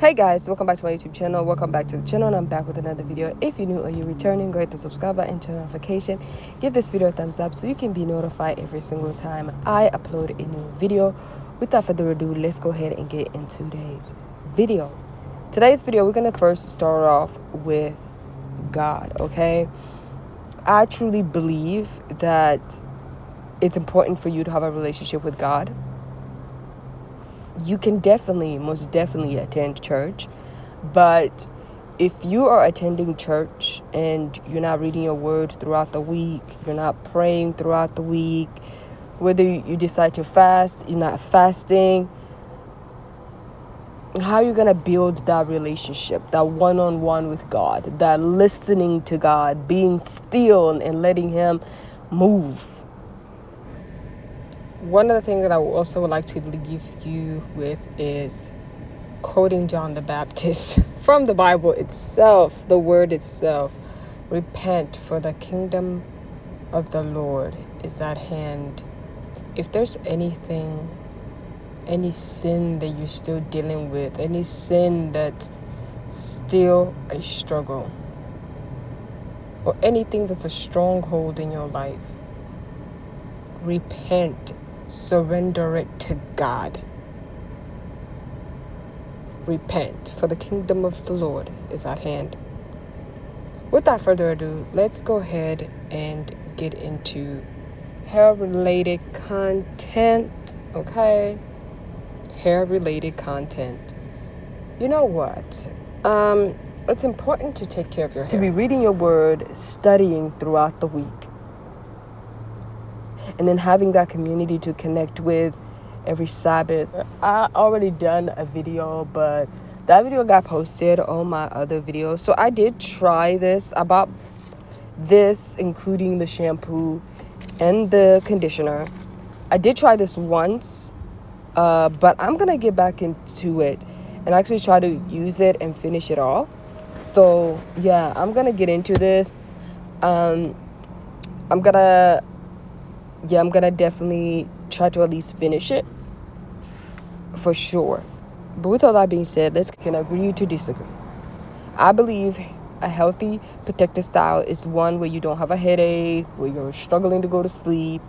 Hey guys, welcome back to my YouTube channel. Welcome back to the channel, and I'm back with another video. If you're new or you're returning, go hit the subscribe button and turn notification. Give this video a thumbs up so you can be notified every single time I upload a new video. Without further ado, let's go ahead and get into today's video. Today's video, we're going to first start off with God, okay? I truly believe that it's important for you to have a relationship with God. You can most definitely attend church, but if you are attending church and you're not reading your word throughout the week, you're not praying throughout the week, whether you decide to fast, you're not fasting, how are you going to build that relationship, that one-on-one with God, that listening to God, being still and letting Him move? One of the things that I also would like to leave you with is quoting John the Baptist from the Bible itself, the word itself. Repent, for the kingdom of the Lord is at hand. If there's anything, any sin that you're still dealing with, any sin that's still a struggle, or anything that's a stronghold in your life, repent. Surrender it to God. Repent, for the kingdom of the Lord is at hand. Without further ado, let's go ahead and get into hair-related content, okay? Hair-related content. You know what? It's important to take care of your hair. To be reading your word, studying throughout the week, and then having that community to connect with every Sabbath. I already done a video, but that video got posted on my other videos. So I did try this. I bought this, including the shampoo and the conditioner. I did try this once, but I'm going to get back into it and actually try to use it and finish it all. So, yeah, I'm going to get into this. I'm going to definitely try to at least finish it for sure. But with all that being said, let's can agree to disagree. I believe a healthy protective style is one where you don't have a headache, where you're struggling to go to sleep.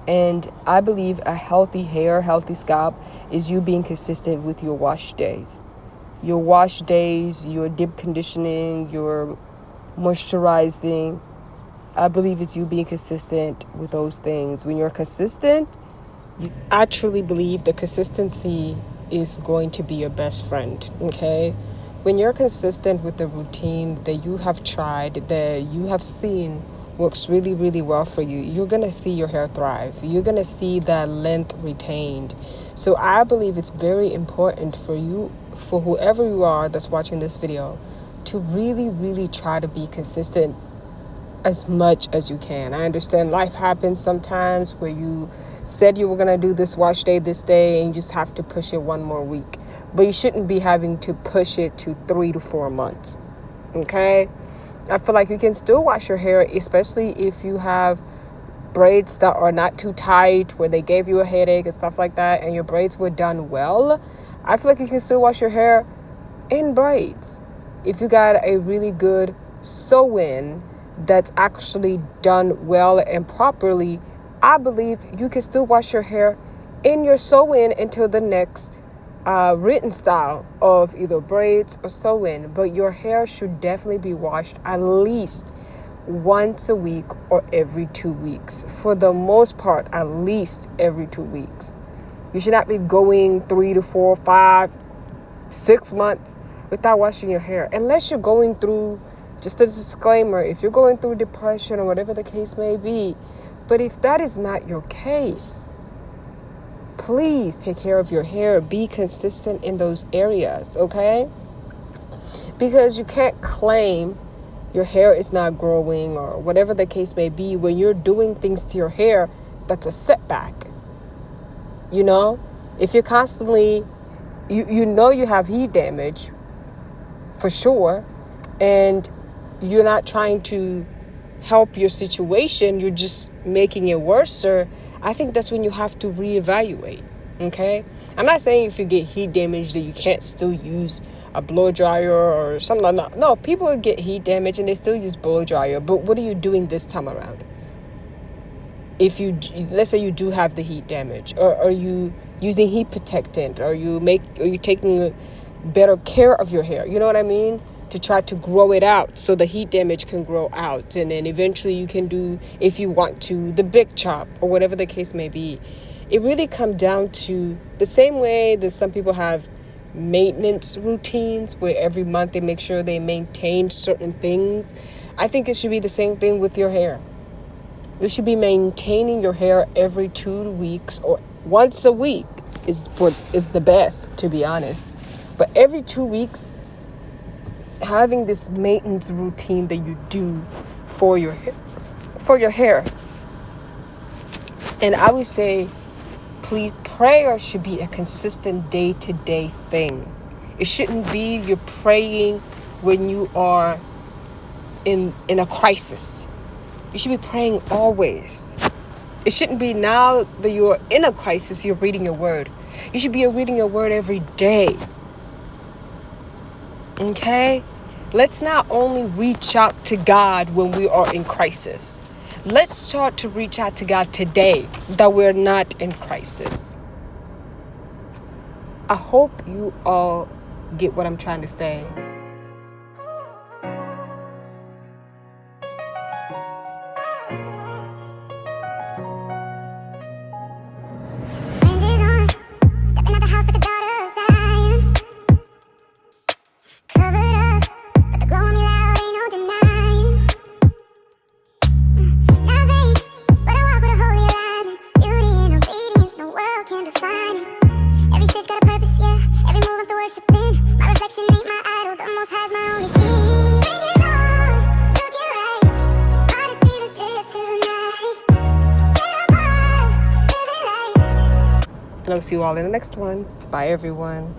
And I believe a healthy hair, healthy scalp is you being consistent with your wash days. Your wash days, your deep conditioning, your moisturizing. I believe it's you being consistent with those things. When you're consistent, I truly believe the consistency is going to be your best friend, okay? When you're consistent with the routine that you have tried, that you have seen works really, really well for you, you're going to see your hair thrive. You're going to see that length retained. So I believe it's very important for you, for whoever you are that's watching this video, to really, really try to be consistent as much as you can. I understand life happens sometimes where you said you were going to do this wash day this day and you just have to push it one more week. But you shouldn't be having to push it to 3 to 4 months. Okay? I feel like you can still wash your hair, especially if you have braids that are not too tight, where they gave you a headache and stuff like that, and your braids were done well. I feel like you can still wash your hair in braids. If you got a really good sew-in that's actually done well and properly, I believe you can still wash your hair in your sew-in until the next written style of either braids or sew-in. But your hair should definitely be washed at least once a week or every 2 weeks. For the most part, at least every 2 weeks. You should not be going 3 to 4, 5, 6 months without washing your hair, unless you're going through, just a disclaimer, if you're going through depression or whatever the case may be. But if that is not your case, please take care of your hair. Be consistent in those areas, okay? Because you can't claim your hair is not growing or whatever the case may be when you're doing things to your hair that's a setback. You know? If you're constantly, you know you have heat damage, for sure, and you're not trying to help your situation, you're just making it worse. I think that's when you have to reevaluate, okay? I'm not saying if you get heat damage that you can't still use a blow dryer or something like that. No, people get heat damage and they still use blow dryer. But what are you doing this time around? If let's say you do have the heat damage, or are you using heat protectant? Are you taking better care of your hair? You know what I mean? To try to grow it out so the heat damage can grow out, and then eventually you can do, if you want to, the big chop or whatever the case may be. It really comes down to the same way that some people have maintenance routines where every month they make sure they maintain certain things. I think it should be the same thing with your hair. You should be maintaining your hair every 2 weeks or once a week is the best, to be honest. But every 2 weeks, having this maintenance routine that you do for your hair. And I would say, please, prayer should be a consistent day-to-day thing. It shouldn't be you're praying when you are in a crisis. You should be praying always. It shouldn't be now that you're in a crisis, you're reading your word. You should be reading your word every day. Okay? Let's not only reach out to God when we are in crisis. Let's start to reach out to God today that we're not in crisis. I hope you all get what I'm trying to say. And I'll see you all in the next one. Bye, everyone.